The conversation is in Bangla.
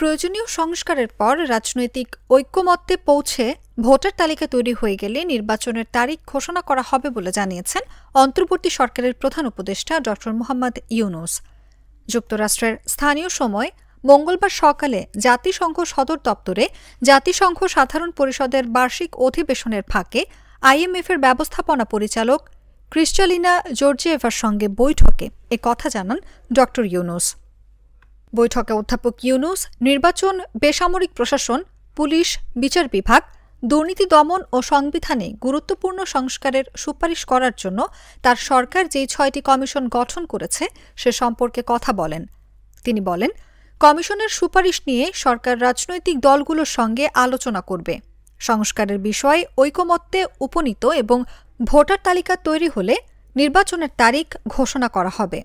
প্রয়োজনীয় সংস্কারের পর রাজনৈতিক ঐক্যমত্যে পৌঁছে ভোটার তালিকা তৈরি হয়ে গেলে নির্বাচনের তারিখ ঘোষণা করা হবে বলে জানিয়েছেন অন্তর্বর্তী সরকারের প্রধান উপদেষ্টা ড. মোহাম্মদ ইউনূস। যুক্তরাষ্ট্রের স্থানীয় সময় মঙ্গলবার সকালে জাতিসংঘ সদর দপ্তরে জাতিসংঘ সাধারণ পরিষদের বার্ষিক অধিবেশনের ফাঁকে আইএমএফের ব্যবস্থাপনা পরিচালক ক্রিস্টালিনা জর্জিয়েভার সঙ্গে বৈঠকে একথা জানান ড. ইউনূস। বৈঠকে অধ্যাপক ইউনূস নির্বাচন, বেসামরিক প্রশাসন, পুলিশ, বিচার বিভাগ, দুর্নীতি দমন ও সংবিধানে গুরুত্বপূর্ণ সংস্কারের সুপারিশ করার জন্য তার সরকার যে ৬টি কমিশন গঠন করেছে সে সম্পর্কে কথা বলেন। তিনি বলেন, কমিশনের সুপারিশ নিয়ে সরকার রাজনৈতিক দলগুলোর সঙ্গে আলোচনা করবে। সংস্কারের বিষয়ে ঐকমত্যে উপনীত এবং ভোটার তালিকা তৈরি হলে নির্বাচনের তারিখ ঘোষণা করা হবে।